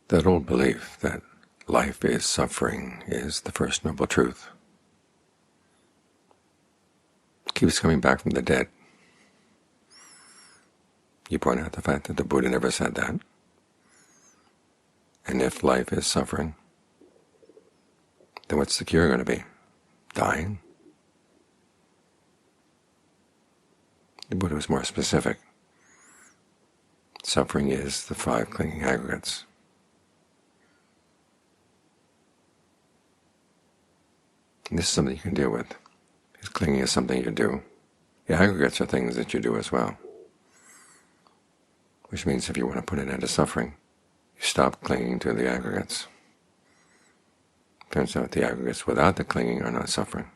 That old belief that life is suffering is the first noble truth. It keeps coming back from the dead. You point out the fact that the Buddha never said that. And if life is suffering, then what's the cure going to be? Dying? The Buddha was more specific. Suffering is the 5 clinging aggregates. And this is something you can deal with, because clinging is something you do. The aggregates are things that you do as well, which means if you want to put an end to suffering, you stop clinging to the aggregates. Turns out the aggregates without the clinging are not suffering.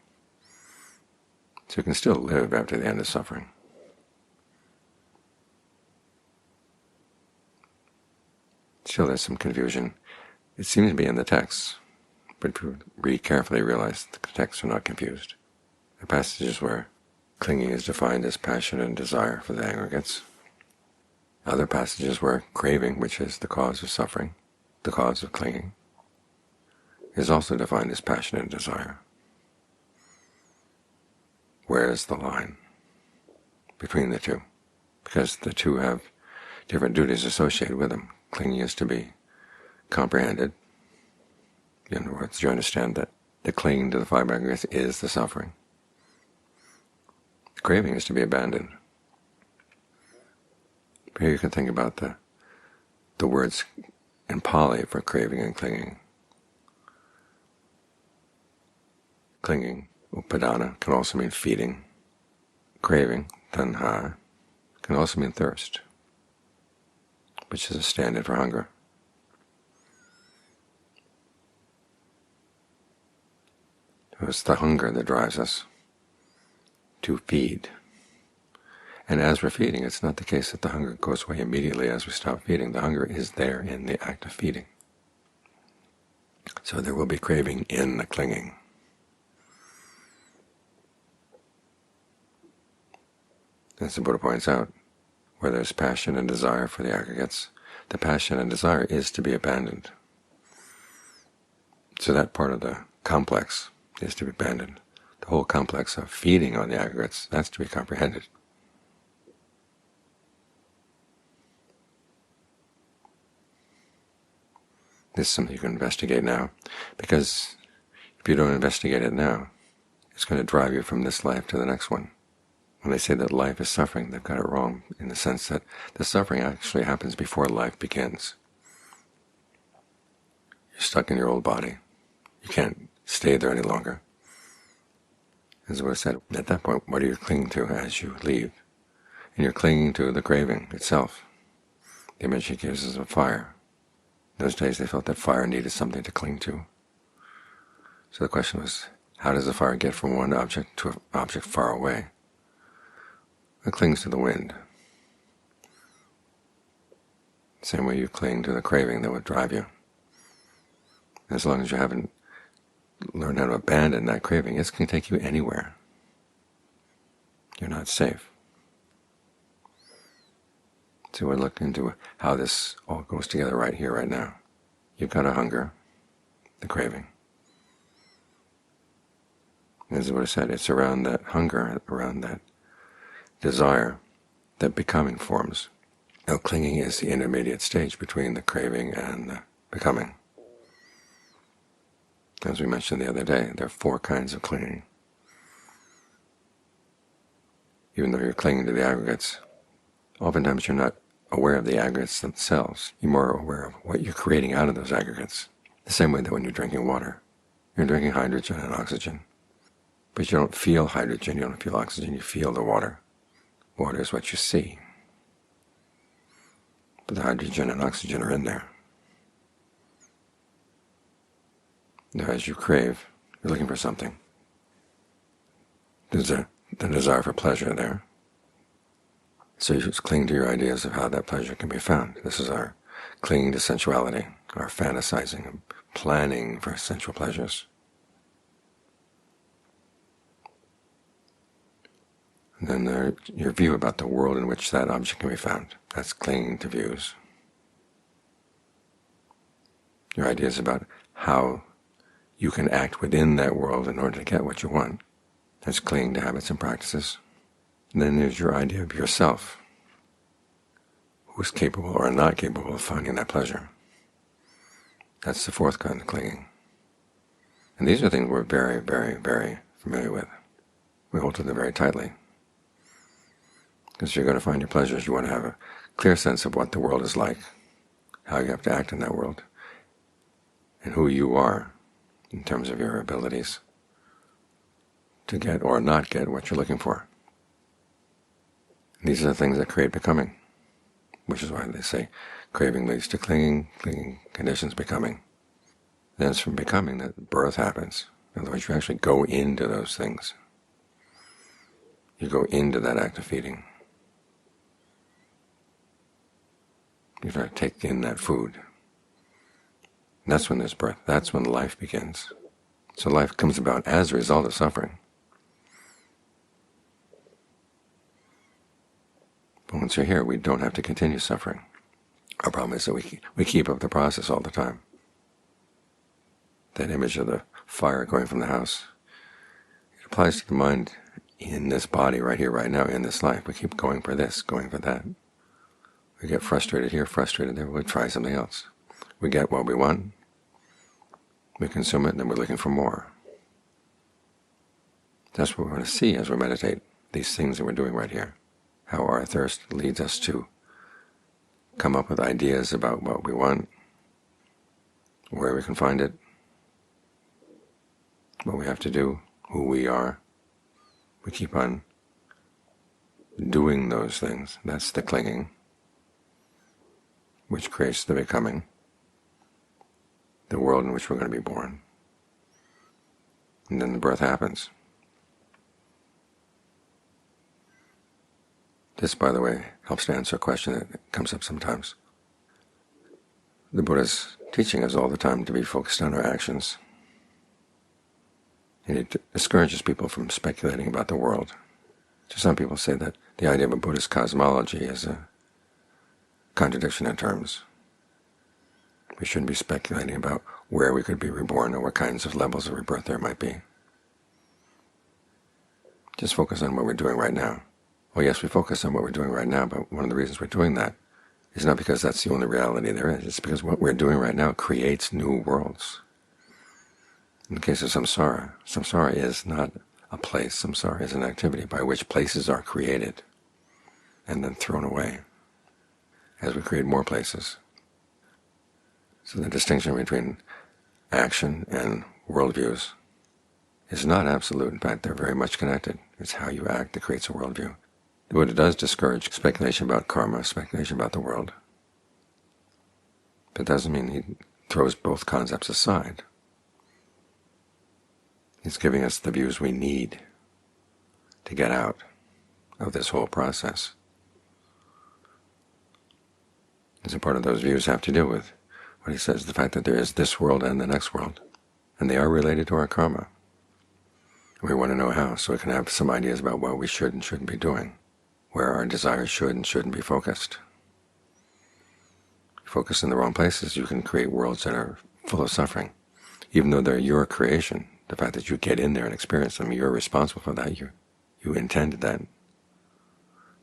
So you can still live after the end of suffering. Still there's some confusion. It seems to be in the text, but if you read carefully, you realize the texts are not confused. The passages where clinging is defined as passion and desire for the aggregates. Other passages where craving, which is the cause of suffering, the cause of clinging, is also defined as passion and desire. Where is the line between the two? Because the two have different duties associated with them. Clinging is to be comprehended. In other words, you understand that the clinging to the 5 aggregates is the suffering. The craving is to be abandoned. Here you can think about the words in Pali for craving and clinging. Clinging, upadana, can also mean feeding. Craving, tanha, can also mean thirst, which is a stand-in for hunger. It's the hunger that drives us to feed. And as we're feeding, it's not the case that the hunger goes away immediately as we stop feeding. The hunger is there in the act of feeding. So there will be craving in the clinging. As the Buddha points out, where there's passion and desire for the aggregates, the passion and desire is to be abandoned. So that part of the complex is to be abandoned. The whole complex of feeding on the aggregates, that's to be comprehended. This is something you can investigate now, because if you don't investigate it now, it's going to drive you from this life to the next one. When they say that life is suffering, they've got it wrong, in the sense that the suffering actually happens before life begins. You're stuck in your old body. You can't stay there any longer. As the Buddha said, at that point, what are you clinging to as you leave? And you're clinging to the craving itself. The image he gives is of fire. In those days they felt that fire needed something to cling to. So the question was, how does the fire get from one object to an object far away? It clings to the wind. The same way you cling to the craving that would drive you. As long as you haven't learned how to abandon that craving, it's going to take you anywhere. You're not safe. So we're looking into how this all goes together right here, right now. You've got a hunger, the craving. As the Buddha said, it's around that hunger, around that desire, that becoming forms. Now, clinging is the intermediate stage between the craving and the becoming. As we mentioned the other day, there are 4 kinds of clinging. Even though you're clinging to the aggregates, oftentimes you're not aware of the aggregates themselves. You're more aware of what you're creating out of those aggregates. The same way that when you're drinking water, you're drinking hydrogen and oxygen. But you don't feel hydrogen, you don't feel oxygen, you feel the water. Water is what you see. But the hydrogen and oxygen are in there. Now as you crave, you're looking for something. There's the desire for pleasure there. So you just cling to your ideas of how that pleasure can be found. This is our clinging to sensuality, our fantasizing and planning for sensual pleasures. And then your view about the world in which that object can be found. That's clinging to views. your ideas about how you can act within that world in order to get what you want. That's clinging to habits and practices. And then there's your idea of yourself, who's capable or not capable of finding that pleasure. That's the fourth kind of clinging. And these are things we're very, very, very familiar with. We hold to them very tightly. Because if you're going to find your pleasures, you want to have a clear sense of what the world is like, how you have to act in that world, and who you are in terms of your abilities to get or not get what you're looking for. These are the things that create becoming, which is why they say craving leads to clinging, clinging conditions becoming. Then it's from becoming that birth happens. In other words, you actually go into those things. You go into that act of feeding. You try to take in that food. And that's when there's birth. That's when life begins. So life comes about as a result of suffering. But once you're here, we don't have to continue suffering. Our problem is that we keep up the process all the time. That image of the fire going from the house, it applies to the mind in this body right here, right now, in this life. We keep going for this, going for that. We get frustrated here, frustrated there, we'll try something else. We get what we want, we consume it, and then we're looking for more. That's what we want to see as we meditate, these things that we're doing right here. How our thirst leads us to come up with ideas about what we want, where we can find it, what we have to do, who we are. We keep on doing those things. That's the clinging, which creates the becoming, the world in which we're going to be born. And then the birth happens. This, by the way, helps to answer a question that comes up sometimes. The Buddha's teaching us all the time to be focused on our actions. And it discourages people from speculating about the world. So some people say that the idea of a Buddhist cosmology is a contradiction in terms. We shouldn't be speculating about where we could be reborn or what kinds of levels of rebirth there might be. Just focus on what we're doing right now. Well, yes, we focus on what we're doing right now, but one of the reasons we're doing that is not because that's the only reality there is. It's because what we're doing right now creates new worlds. In the case of samsara, samsara is not a place. Samsara is an activity by which places are created and then thrown away as we create more places. So the distinction between action and worldviews is not absolute. In fact, they're very much connected. It's how you act that creates a worldview. The Buddha does discourage speculation about karma, speculation about the world. But it doesn't mean he throws both concepts aside. He's giving us the views we need to get out of this whole process. And so part of those views have to do with what he says, the fact that there is this world and the next world, and they are related to our karma. And we want to know how, so we can have some ideas about what we should and shouldn't be doing, where our desires should and shouldn't be focused. If you focus in the wrong places, you can create worlds that are full of suffering, even though they're your creation. The fact that you get in there and experience them, you're responsible for that. You intended that,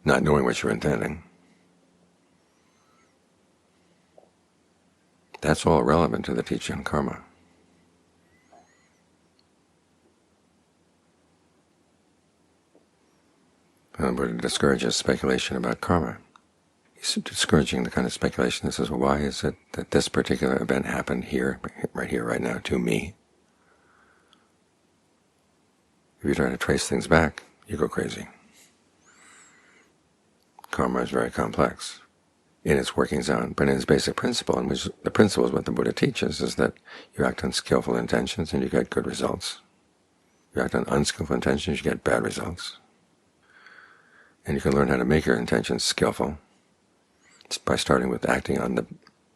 not knowing what you're intending. That's all relevant to the teaching on karma. The Buddha discourages speculation about karma. He's discouraging the kind of speculation that says, well, why is it that this particular event happened here, right now, to me? If you try to trace things back, you go crazy. Karma is very complex in its workings out, but in its basic principle, and which the principle is what the Buddha teaches, is that you act on skillful intentions and you get good results. You act on unskillful intentions, you get bad results. And you can learn how to make your intentions skillful. It's by starting with acting on the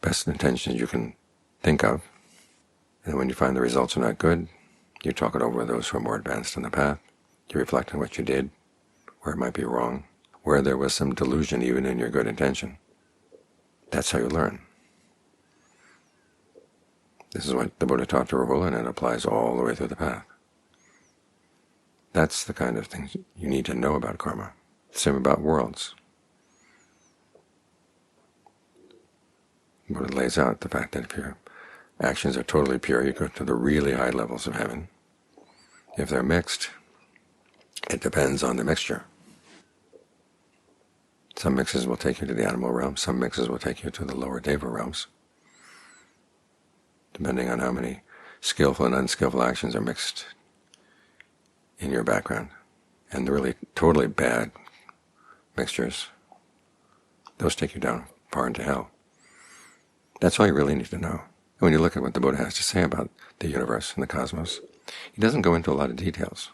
best intentions you can think of. And when you find the results are not good, you talk it over with those who are more advanced in the path. You reflect on what you did, where it might be wrong, where there was some delusion even in your good intention. That's how you learn. This is what the Buddha taught to Rahula, and it applies all the way through the path. That's the kind of things you need to know about karma. Same about worlds. The Buddha lays out the fact that if your actions are totally pure, you go to the really high levels of heaven. If they're mixed, it depends on the mixture. Some mixes will take you to the animal realm, some mixes will take you to the lower deva realms, depending on how many skillful and unskillful actions are mixed in your background. And the really totally bad mixtures, those take you down far into hell. That's all you really need to know. And when you look at what the Buddha has to say about the universe and the cosmos, he doesn't go into a lot of details.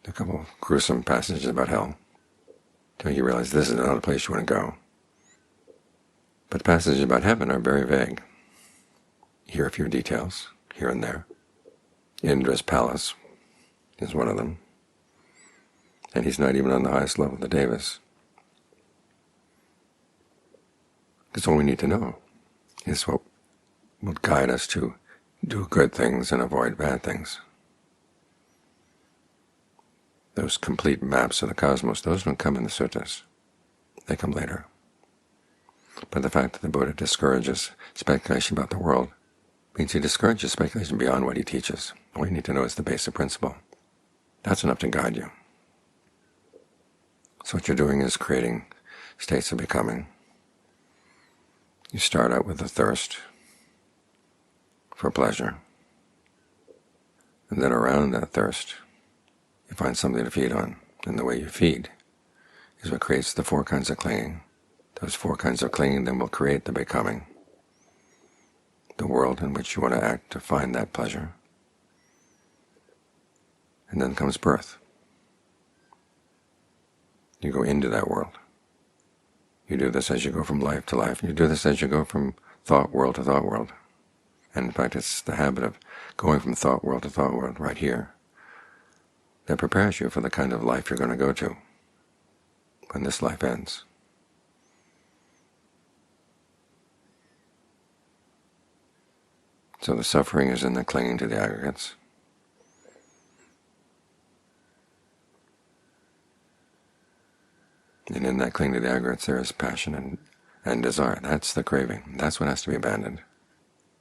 A couple of gruesome passages about hell, until you realize this is not a place you want to go. But the passages about heaven are very vague. Here are a few details, here and there. Indra's palace is one of them. And he's not even on the highest level of the devas. Because all we need to know is what will guide us to do good things and avoid bad things. Those complete maps of the cosmos, those don't come in the suttas. They come later. But the fact that the Buddha discourages speculation about the world means he discourages speculation beyond what he teaches. All you need to know is the basic principle. That's enough to guide you. So what you're doing is creating states of becoming. You start out with a thirst for pleasure. And then around that thirst, you find something to feed on. And the way you feed is what creates the four kinds of clinging. Those four kinds of clinging then will create the becoming, the world in which you want to act to find that pleasure. And then comes birth. You go into that world. You do this as you go from life to life. You do this as you go from thought world to thought world. And in fact, it's the habit of going from thought world to thought world right here that prepares you for the kind of life you're going to go to when this life ends. So the suffering is in the clinging to the aggregates. And in that clinging to the aggregates there is passion and desire. That's the craving. That's what has to be abandoned.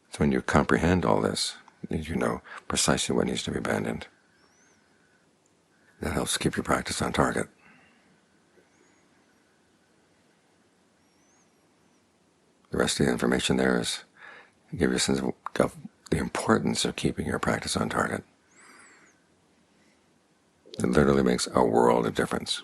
It's when you comprehend all this that you know precisely what needs to be abandoned. That helps keep your practice on target. The rest of the information there is to give you a sense of the importance of keeping your practice on target. It literally makes a world of difference.